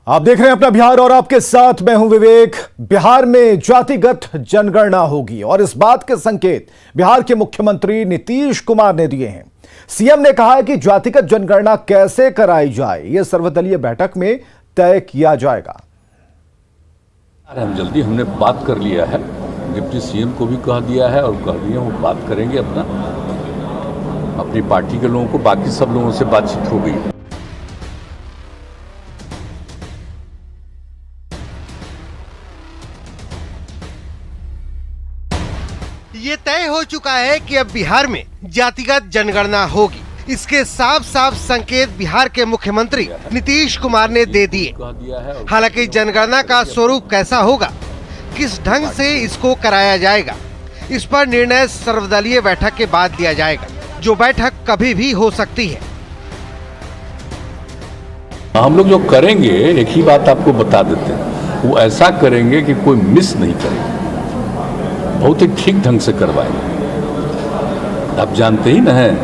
आप देख रहे हैं अपना बिहार और आपके साथ मैं हूं विवेक। बिहार में जातिगत जनगणना होगी और इस बात के संकेत बिहार के मुख्यमंत्री नीतीश कुमार ने दिए हैं। सीएम ने कहा है कि जातिगत जनगणना कैसे कराई जाए यह सर्वदलीय बैठक में तय किया जाएगा। हम जल्दी हमने बात कर लिया है, डिप्टी सीएम को भी कह दिया है और कह दिया वो बात करेंगे अपनी पार्टी के लोगों को, बाकी सब लोगों से बातचीत हो गई। ये तय हो चुका है कि अब बिहार में जातिगत जनगणना होगी। इसके साफ साफ संकेत बिहार के मुख्यमंत्री नीतीश कुमार ने दे दिए। हालांकि जनगणना का स्वरूप कैसा होगा, किस ढंग से इसको कराया जाएगा, इस पर निर्णय सर्वदलीय बैठक के बाद लिया जाएगा, जो बैठक कभी भी हो सकती है। हम लोग जो करेंगे, एक ही बात आपको बता देते हैं, वो ऐसा करेंगे कि कोई मिस नहीं करेगा, बहुत ही ठीक ढंग से करवाएंगे। आप जानते ही ना हैं,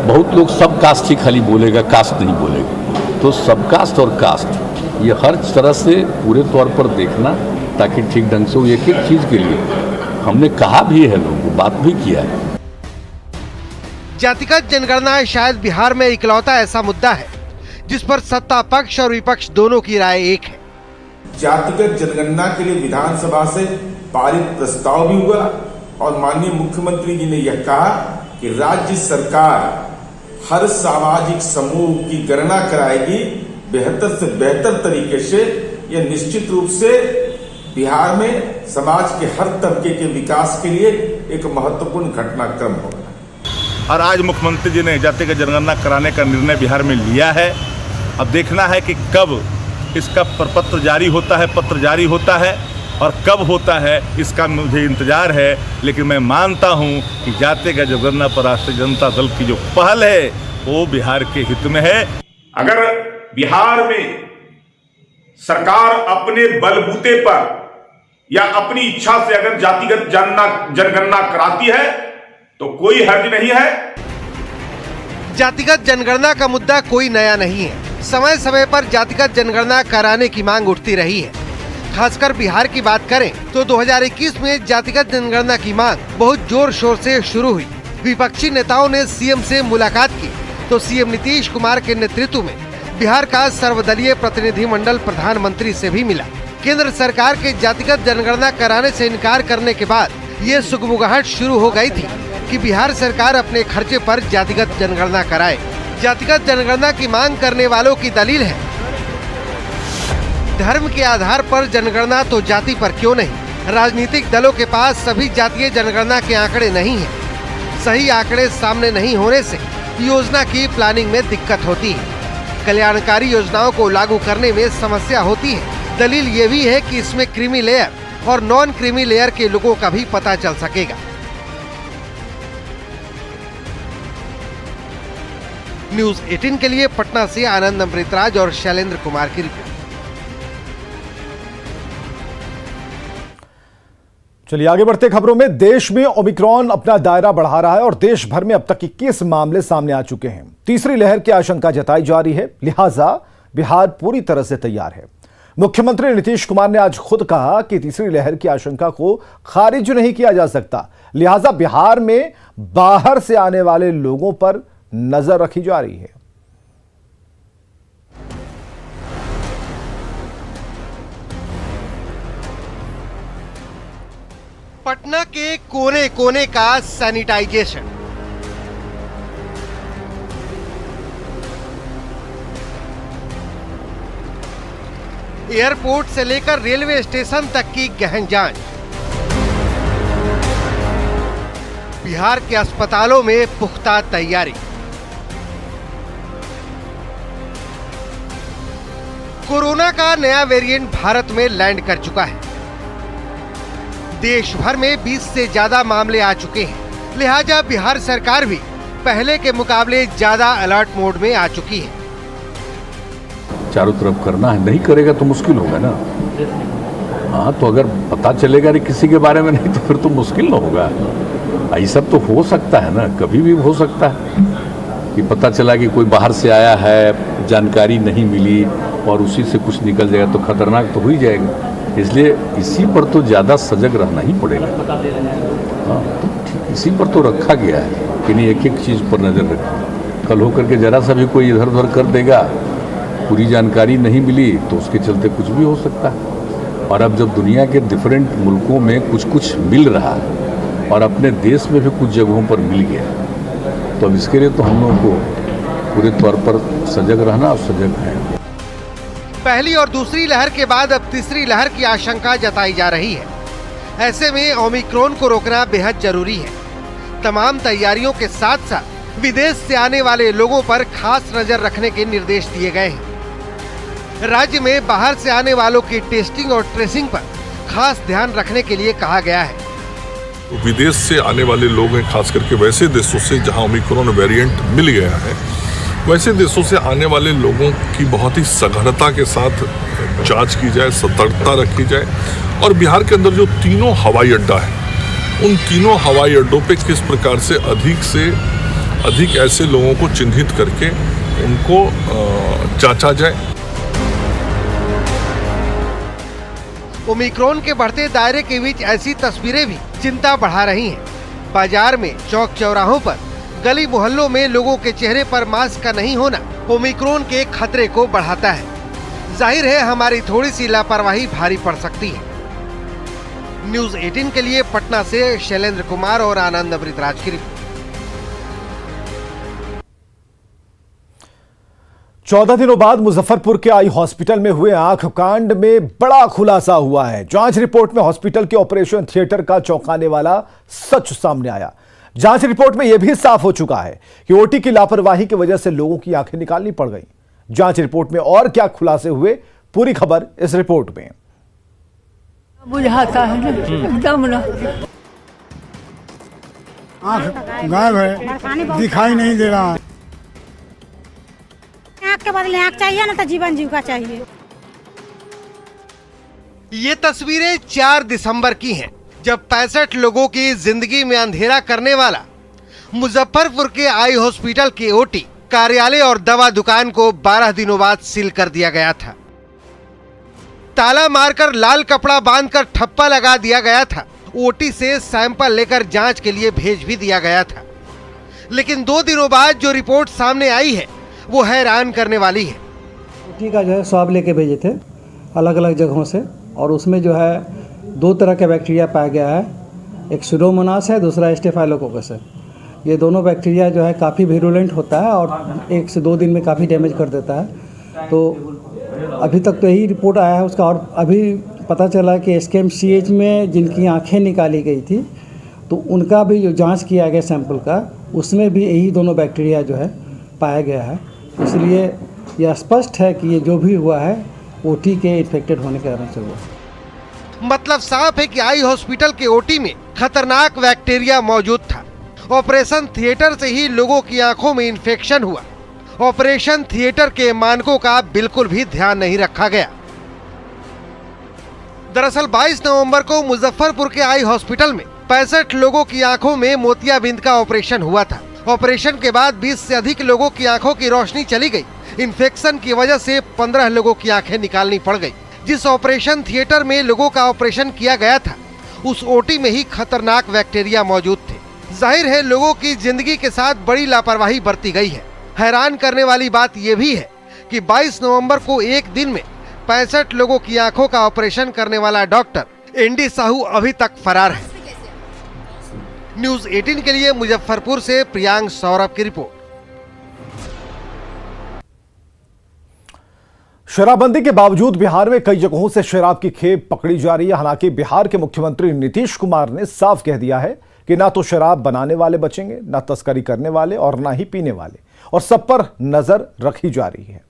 बहुत लोग सब कास्ट ही खाली बोलेगा, कास्ट नहीं बोलेगा। तो सब कास्ट और कास्ट ये हर तरह से पूरे तौर पर देखना, ताकि ठीक ढंग से वो एक एक चीज के लिए हमने कहा भी है, लोगों को बात भी किया है। जातिगत जनगणना शायद बिहार में इकलौता ऐसा मुद्दा है जिस पर सत्ता पक्ष और विपक्ष दोनों की राय एक है। जातिगत जनगणना के लिए विधानसभा से पारित प्रस्ताव भी हुआ और माननीय मुख्यमंत्री जी ने यह कहा कि राज्य सरकार हर सामाजिक समूह की गणना कराएगी बेहतर से बेहतर तरीके से। यह निश्चित रूप से बिहार में समाज के हर तबके के विकास के लिए एक महत्वपूर्ण घटनाक्रम होगा। और आज मुख्यमंत्री जी ने जातिगत जनगणना कराने का निर्णय बिहार में लिया है। अब देखना है कि कब इसका प्रपत्र जारी होता है, पत्र जारी होता है और कब होता है, इसका मुझे इंतजार है। लेकिन मैं मानता हूं कि जातिगत जनगणना पर राष्ट्रीय जनता दल की जो पहल है वो बिहार के हित में है। अगर बिहार में सरकार अपने बलबूते पर या अपनी इच्छा से अगर जातिगत जनगणना कराती है तो कोई हर्ज नहीं है। जातिगत जनगणना का मुद्दा कोई नया नहीं है। समय समय पर जातिगत जनगणना कराने की मांग उठती रही है। खासकर बिहार की बात करें तो 2021 में जातिगत जनगणना की मांग बहुत जोर शोर से शुरू हुई। विपक्षी नेताओं ने सीएम से मुलाकात की तो सीएम नीतीश कुमार के नेतृत्व में बिहार का सर्वदलीय प्रतिनिधि मंडल प्रधानमंत्री से भी मिला। केंद्र सरकार के जातिगत जनगणना कराने से इनकार करने के बाद ये सुगबुगाहट शुरू हो गई थी कि बिहार सरकार अपने खर्चे पर जातिगत जनगणना कराए। जातिगत जनगणना की मांग करने वालों की दलील है, धर्म के आधार पर जनगणना तो जाति पर क्यों नहीं। राजनीतिक दलों के पास सभी जातीय जनगणना के आंकड़े नहीं हैं। सही आंकड़े सामने नहीं होने से योजना की प्लानिंग में दिक्कत होती है, कल्याणकारी योजनाओं को लागू करने में समस्या होती है। दलील ये भी है कि इसमें क्रीमी लेयर और नॉन क्रीमी लेयर के लोगों का भी पता चल सकेगा। न्यूज 18 के लिए पटना से आनंद अमृतराज और शैलेंद्र कुमार की रिपोर्ट। चलिए आगे बढ़ते खबरों में। देश में ओमिक्रॉन अपना दायरा बढ़ा रहा है और देश भर में अब तक 21 मामले सामने आ चुके हैं। तीसरी लहर की आशंका जताई जा रही है, लिहाजा बिहार पूरी तरह से तैयार है। मुख्यमंत्री नीतीश कुमार ने आज खुद कहा कि तीसरी लहर की आशंका को खारिज नहीं किया जा सकता, लिहाजा बिहार में बाहर से आने वाले लोगों पर नजर रखी जा रही है। पटना के कोने कोने का सैनिटाइजेशन। एयरपोर्ट से लेकर रेलवे स्टेशन तक की गहन जांच। बिहार के अस्पतालों में पुख्ता तैयारी। कोरोना का नया वेरिएंट भारत में लैंड कर चुका है। देश भर में 20 से ज्यादा मामले आ चुके हैं, लिहाजा बिहार सरकार भी पहले के मुकाबले ज्यादा अलर्ट मोड में आ चुकी है। चारों तरफ करना है, नहीं करेगा तो मुश्किल होगा ना। हाँ, तो अगर पता चलेगा नहीं किसी के बारे में नहीं तो फिर तो मुश्किल ना होगा। ये सब तो हो सकता है ना, कभी भी हो सकता है कि पता चला कि कोई बाहर से आया है, जानकारी नहीं मिली, और उसी से कुछ निकल जाएगा तो खतरनाक तो हो ही जाएगा। इसलिए इसी पर तो ज़्यादा सजग रहना ही पड़ेगा। हाँ, तो ठीक इसी पर तो रखा गया है कि नहीं, एक एक चीज़ पर नज़र रखें। कल होकर के ज़रा सा भी कोई इधर उधर कर देगा, पूरी जानकारी नहीं मिली तो उसके चलते कुछ भी हो सकता है। और अब जब दुनिया के डिफरेंट मुल्कों में कुछ कुछ मिल रहा है और अपने देश में भी कुछ जगहों पर मिल गया, तो अब इसके लिए तो हम लोगों को पूरे तौर पर सजग रहना और सजग है। पहली और दूसरी लहर के बाद अब तीसरी लहर की आशंका जताई जा रही है। ऐसे में ओमिक्रॉन को रोकना बेहद जरूरी है। तमाम तैयारियों के साथ साथ विदेश से आने वाले लोगों पर खास नजर रखने के निर्देश दिए गए हैं। राज्य में बाहर से आने वालों की टेस्टिंग और ट्रेसिंग पर खास ध्यान रखने के लिए कहा गया है। विदेश से आने वाले लोग हैं, खास करके वैसे देशों से जहां ओमिक्रॉन वेरिएंट मिल गया है, वैसे देशों से आने वाले लोगों की बहुत ही सघनता के साथ जांच की जाए, सतर्कता रखी जाए। और बिहार के अंदर जो तीनों हवाई अड्डा है, उन तीनों हवाई अड्डों पे किस प्रकार से अधिक ऐसे लोगों को चिन्हित करके उनको जांचा जाए। ओमिक्रॉन के बढ़ते दायरे के बीच ऐसी तस्वीरें भी चिंता बढ़ा रही हैं। बाजार में, चौक चौराहों पर, गली मोहल्लों में लोगों के चेहरे पर मास्क का नहीं होना ओमिक्रॉन के खतरे को बढ़ाता है। जाहिर है हमारी थोड़ी सी लापरवाही भारी पड़ सकती है। न्यूज़ 18 के लिए पटना से शैलेंद्र कुमार और आनंद अमृतराज की रिपोर्ट। 14 दिनों बाद मुजफ्फरपुर के आई हॉस्पिटल में हुए आंख कांड में बड़ा खुलासा हुआ है। जांच रिपोर्ट में हॉस्पिटल के ऑपरेशन थिएटर का चौंकाने वाला सच सामने आया। जांच रिपोर्ट में यह भी साफ हो चुका है कि ओटी की लापरवाही की वजह से लोगों की आंखें निकालनी पड़ गई। जांच रिपोर्ट में और क्या खुलासे हुए, पूरी खबर इस रिपोर्ट में। बुझाता है ना एकदम ना, आँख गायब है, दिखाई नहीं दे रहा है। आँख के बदले आँख चाहिए ना, तो जीवन जीविका चाहिए। ये तस्वीरें 4 दिसंबर की हैं, जब 65 लोगों की जिंदगी में अंधेरा करने वाला मुजफ्फरपुर के आई हॉस्पिटल के ओटी, कार्यालय और दवा दुकान को 12 दिनों बाद सील कर दिया गया था। ताला मारकर लाल कपड़ा बांधकर ठप्पा लगा दिया गया था। ओटी से सैंपल लेकर जांच के लिए भेज भी दिया गया था। लेकिन 2 दिनों बाद जो रिपोर्ट सामने आई है वो हैरान करने वाली है। ओटी का जो है स्वाब लेके भेजे थे अलग अलग जगहों से, और उसमें जो है 2 तरह के बैक्टीरिया पाया गया है। एक सुडोमोनास है, दूसरा स्टेफाइलोकोकस है। ये दोनों बैक्टीरिया जो है काफ़ी विरुलेंट होता है और 1 से 2 दिन में काफ़ी डैमेज कर देता है। तो अभी तक तो यही रिपोर्ट आया है उसका। और अभी पता चला कि SKMCH में जिनकी आंखें निकाली गई थी, तो उनका भी जो जांच किया गया सैंपल का, उसमें भी यही दोनों बैक्टीरिया जो है पाया गया है। इसलिए यह स्पष्ट है कि ये जो भी हुआ है ओटी के इन्फेक्टेड होने के कारण से हुआ। मतलब साफ है कि आई हॉस्पिटल के ओटी में खतरनाक बैक्टीरिया मौजूद था। ऑपरेशन थिएटर से ही लोगों की आंखों में इन्फेक्शन हुआ। ऑपरेशन थिएटर के मानकों का बिल्कुल भी ध्यान नहीं रखा गया। दरअसल 22 नवंबर को मुजफ्फरपुर के आई हॉस्पिटल में 65 लोगों की आंखों में मोतियाबिंद का ऑपरेशन हुआ था। ऑपरेशन के बाद 20 से अधिक लोगों की आंखों की रोशनी चली गई। इन्फेक्शन की वजह से 15 लोगों की आंखें निकालनी पड़ गई। जिस ऑपरेशन थिएटर में लोगों का ऑपरेशन किया गया था, उस ओटी में ही खतरनाक बैक्टीरिया मौजूद थे। जाहिर है लोगों की जिंदगी के साथ बड़ी लापरवाही बरती गई है। हैरान करने वाली बात यह भी है कि 22 नवंबर को एक दिन में 65 लोगों की आंखों का ऑपरेशन करने वाला डॉक्टर एनडी साहू अभी तक फरार है। न्यूज़ 18 के लिए मुजफ्फरपुर से प्रियांक सौरभ की रिपोर्ट। शराबबंदी के बावजूद बिहार में कई जगहों से शराब की खेप पकड़ी जा रही है। हालांकि बिहार के मुख्यमंत्री नीतीश कुमार ने साफ कह दिया है कि ना तो शराब बनाने वाले बचेंगे, ना तस्करी करने वाले और ना ही पीने वाले, और सब पर नजर रखी जा रही है।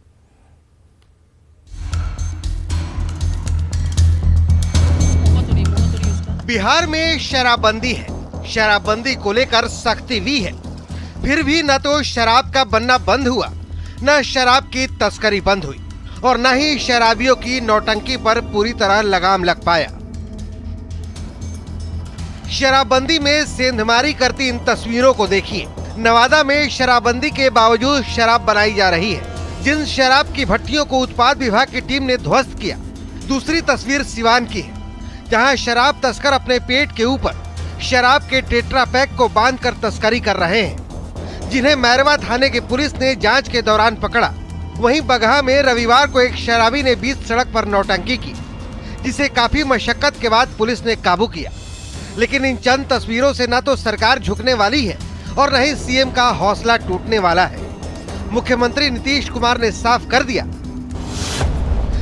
बिहार में शराबबंदी है। शराबबंदी को लेकर सख्ती भी है। फिर भी न तो शराब का बनना बंद हुआ, न शराब की तस्करी बंद हुई, और न ही शराबियों की नौटंकी पर पूरी तरह लगाम लग पाया। शराबबंदी में सेंधमारी करती इन तस्वीरों को देखिए। नवादा में शराबबंदी के बावजूद शराब बनाई जा रही है, जिन शराब की भट्टियों को उत्पाद विभाग की टीम ने ध्वस्त किया। दूसरी तस्वीर सिवान की है, जहां शराब तस्कर अपने पेट के ऊपर शराब के टेट्रा पैक को बांधकर तस्करी कर रहे हैं, जिन्हें मैरवा थाने की पुलिस ने जांच के दौरान पकड़ा। वहीं बगहा में रविवार को एक शराबी ने बीच सड़क पर नौटंकी की, जिसे काफी मशक्कत के बाद पुलिस ने काबू किया। लेकिन इन चंद तस्वीरों से न तो सरकार झुकने वाली है और न ही सीएम का हौसला टूटने वाला है। मुख्यमंत्री नीतीश कुमार ने साफ कर दिया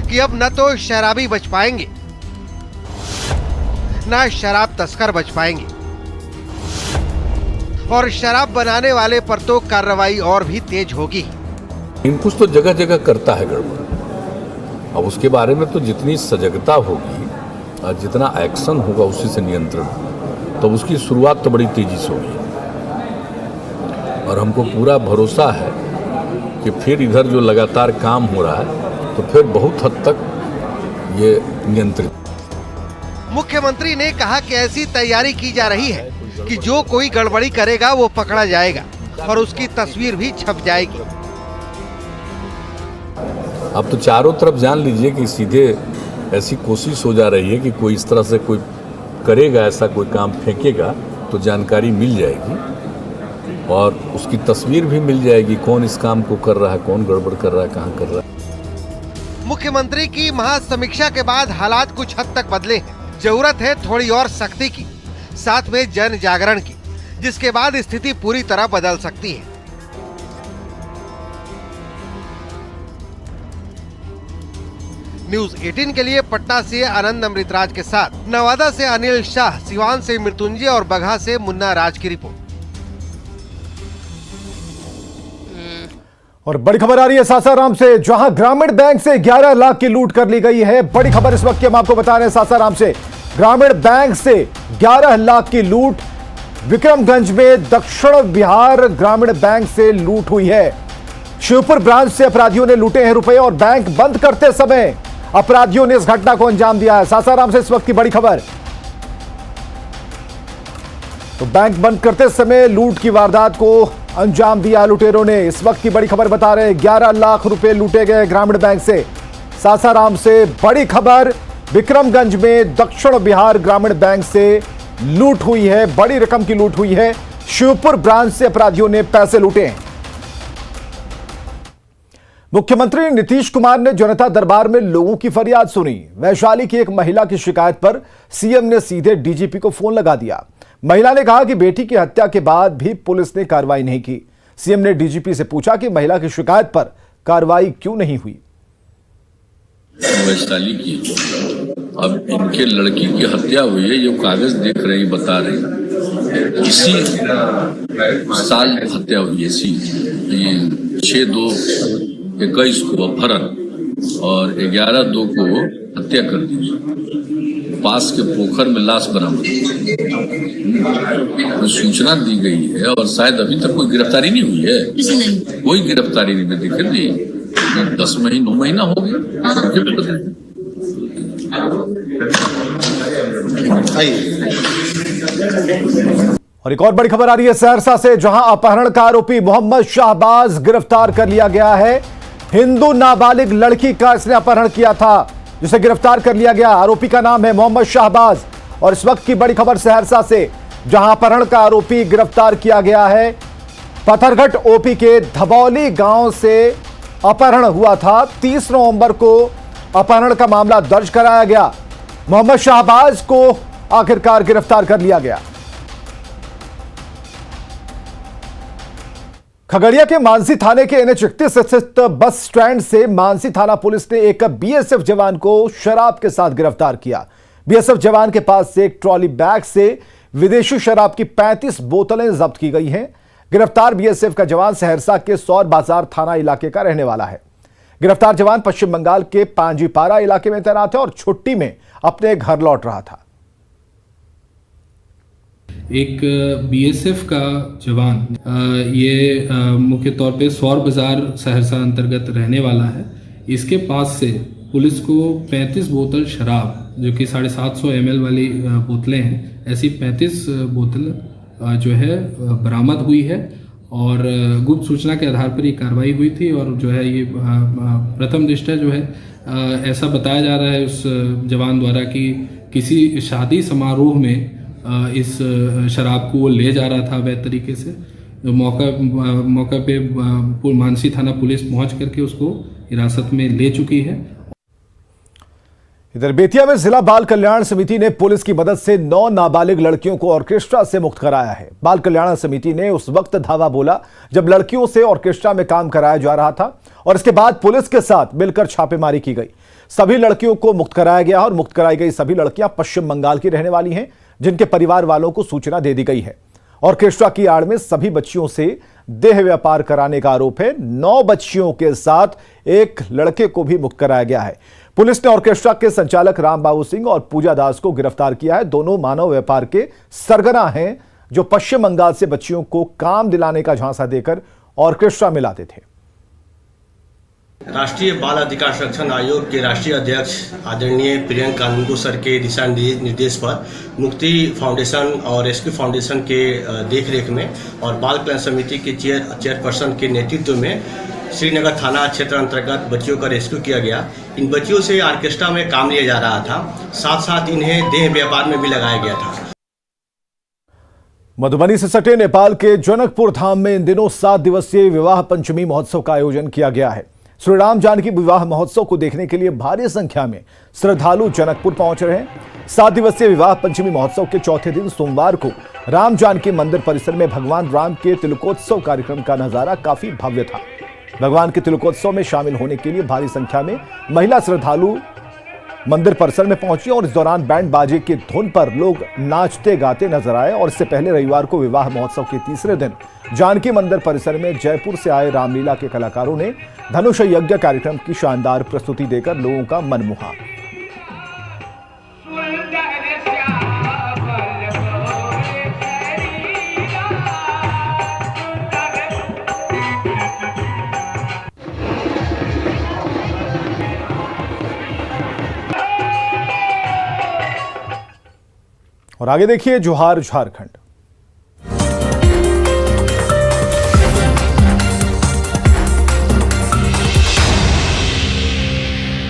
कि अब न तो शराबी बच पाएंगे, न शराब तस्कर बच पाएंगे, और शराब बनाने वाले पर तो कार्रवाई और भी तेज होगी। कुछ तो जगह जगह करता है गड़बड़। अब उसके बारे में तो जितनी सजगता होगी और जितना एक्शन होगा उसी से नियंत्रण, तो उसकी शुरुआत तो बड़ी तेजी से होगी। और हमको पूरा भरोसा है कि फिर इधर जो लगातार काम हो रहा है तो फिर बहुत हद तक ये नियंत्रित। मुख्यमंत्री ने कहा कि ऐसी तैयारी की जा रही है कि जो कोई गड़बड़ी करेगा वो पकड़ा जाएगा और उसकी तस्वीर भी छप जाएगी। अब तो चारों तरफ जान लीजिए कि सीधे ऐसी कोशिश हो जा रही है कि कोई इस तरह से कोई करेगा, ऐसा कोई काम फेंकेगा तो जानकारी मिल जाएगी और उसकी तस्वीर भी मिल जाएगी, कौन इस काम को कर रहा है, कौन गड़बड़ कर रहा है, कहाँ कर रहा है। मुख्यमंत्री की महासमीक्षा के बाद हालात कुछ हद तक बदले हैं। जरूरत है थोड़ी और सख्ती की, साथ में जन जागरण की, जिसके बाद स्थिति पूरी तरह बदल सकती है। न्यूज 18 के लिए पटना से आनंद अमृतराज के साथ नवादा से अनिल शाह, सिवान से मृत्युंजय और बगहा से मुन्ना राज की रिपोर्ट। और बड़ी खबर आ रही है सासाराम से, जहां ग्रामीण बैंक से 11 लाख की लूट कर ली गई है। बड़ी खबर इस वक्त की हम आपको बता रहे हैं सासाराम से, ग्रामीण बैंक से 11 लाख की लूट। विक्रमगंज में दक्षिण बिहार ग्रामीण बैंक से लूट हुई है। शिवपुर ब्रांच से अपराधियों ने लूटे हैं रुपए और बैंक बंद करते समय अपराधियों ने इस घटना को अंजाम दिया है। सासाराम से इस वक्त की बड़ी खबर, तो बैंक बंद करते समय लूट की वारदात को अंजाम दिया लुटेरों ने। इस वक्त की बड़ी खबर बता रहे हैं, 11 लाख रुपए लूटे गए ग्रामीण बैंक से। सासाराम से बड़ी खबर, विक्रमगंज में दक्षिण बिहार ग्रामीण बैंक से लूट हुई है, बड़ी रकम की लूट हुई है। शिवपुर ब्रांच से अपराधियों ने पैसे लूटे हैं। मुख्यमंत्री नीतीश कुमार ने जनता दरबार में लोगों की फरियाद सुनी। वैशाली की एक महिला की शिकायत पर सीएम ने सीधे डीजीपी को फोन लगा दिया। महिला ने कहा कि बेटी की हत्या के बाद भी पुलिस ने कार्रवाई नहीं की। सीएम ने डीजीपी से पूछा कि महिला की शिकायत पर कार्रवाई क्यों नहीं हुई। वैशाली की अब इनके लड़की की हत्या हुई है, ये कागज देख रही, बता रही, इसी साल हत्या हुई है, इसी 6/2/21 को अपहरण और 11/2 को हत्या कर दी। पास के पोखर में लाश बरामद, तो सूचना दी गई है और शायद अभी तक कोई गिरफ्तारी नहीं हुई है। कोई गिरफ्तारी नहीं, देखे नहीं, 10 महीना 9 महीना हो गया। और एक और बड़ी खबर आ रही है सहरसा से, जहां अपहरण का आरोपी मोहम्मद शाहबाज गिरफ्तार कर लिया गया है। हिंदू नाबालिग लड़की का इसने अपहरण किया था, जिसे गिरफ्तार कर लिया गया। आरोपी का नाम है मोहम्मद शाहबाज। और इस वक्त की बड़ी खबर सहरसा से, जहां अपहरण का आरोपी गिरफ्तार किया गया है। पत्थरघट ओपी के धबौली गांव से अपहरण हुआ था। 30 नवंबर को अपहरण का मामला दर्ज कराया गया। मोहम्मद शाहबाज को आखिरकार गिरफ्तार कर लिया गया। खगड़िया के मानसी थाने के NH 31 स्थित बस स्टैंड से मानसी थाना पुलिस ने एक BSF जवान को शराब के साथ गिरफ्तार किया। BSF जवान के पास से एक ट्रॉली बैग से विदेशी शराब की 35 बोतलें जब्त की गई हैं। गिरफ्तार BSF का जवान सहरसा के सौर बाजार थाना इलाके का रहने वाला है। गिरफ्तार जवान पश्चिम बंगाल के पांजीपारा इलाके में तैनात है और छुट्टी में अपने घर लौट रहा था। एक BSF का जवान ये मुख्य तौर पे सौर बाजार सहरसा अंतर्गत रहने वाला है। इसके पास से पुलिस को 35 बोतल शराब, जो कि 750 ml वाली बोतलें हैं, ऐसी 35 बोतल जो है बरामद हुई है। और गुप्त सूचना के आधार पर ये कार्रवाई हुई थी। और जो है ये प्रथम दृष्टया जो है ऐसा बताया जा रहा है उस जवान द्वारा कि किसी शादी समारोह में इस शराब को वो ले जा रहा था अवैध तरीके से। मौका पे मानसी थाना पुलिस पहुंच करके उसको हिरासत में ले चुकी है। इधर बेतिया में जिला बाल कल्याण समिति ने पुलिस की मदद से 9 नाबालिग लड़कियों को ऑर्केस्ट्रा से मुक्त कराया है। बाल कल्याण समिति ने उस वक्त धावा बोला जब लड़कियों से ऑर्केस्ट्रा में काम कराया जा रहा था और इसके बाद पुलिस के साथ मिलकर छापेमारी की गई। सभी लड़कियों को मुक्त कराया गया और मुक्त कराई गई सभी लड़कियां पश्चिम बंगाल की रहने वाली हैं, जिनके परिवार वालों को सूचना दे दी गई है। ऑर्केस्ट्रा की आड़ में सभी बच्चियों से देह व्यापार कराने का आरोप है। 9 बच्चियों के साथ एक लड़के को भी मुक्त कराया गया है। पुलिस ने ऑर्केस्ट्रा के संचालक रामबाबू सिंह और पूजा दास को गिरफ्तार किया है। दोनों मानव व्यापार के सरगना हैं, जो पश्चिम बंगाल से बच्चियों को काम दिलाने का झांसा देकर ऑर्केस्ट्रा में लाते थे। राष्ट्रीय बाल अधिकार संरक्षण आयोग के राष्ट्रीय अध्यक्ष आदरणीय प्रियंका कानूनगो सर के दिशा निर्देश पर मुक्ति फाउंडेशन और रेस्क्यू फाउंडेशन के देखरेख में और बाल कल्याण समिति के चेयरपर्सन के नेतृत्व में श्रीनगर थाना क्षेत्र अंतर्गत बच्चियों का रेस्क्यू किया गया। इन बच्चियों से ऑर्केस्ट्रा में काम लिया जा रहा था, साथ साथ इन्हें देह व्यापार में भी लगाया गया था। मधुबनी से सटे नेपाल के जनकपुर धाम में इन दिनों 7 दिवसीय विवाह पंचमी महोत्सव का आयोजन किया गया है। श्री राम जानकी विवाह महोत्सव को देखने के लिए भारी संख्या में श्रद्धालु जनकपुर पहुंच रहे हैं। 7 दिवसीय विवाह पंचमी महोत्सव के चौथे दिन सोमवार को राम जानकी मंदिर परिसर में भगवान राम के तिलकोत्सव कार्यक्रम का नजारा काफी भव्य था। भगवान के तिलकोत्सव में शामिल होने के लिए भारी संख्या में महिला श्रद्धालु मंदिर परिसर में पहुंची और इस दौरान बैंड बाजे की धुन पर लोग नाचते गाते नजर आए। और इससे पहले रविवार को विवाह महोत्सव के तीसरे दिन जानकी मंदिर परिसर में जयपुर से आए रामलीला के कलाकारों ने धनुष यज्ञ कार्यक्रम की शानदार प्रस्तुति देकर लोगों का मन मोहा। और आगे देखिए जोहार झारखंड।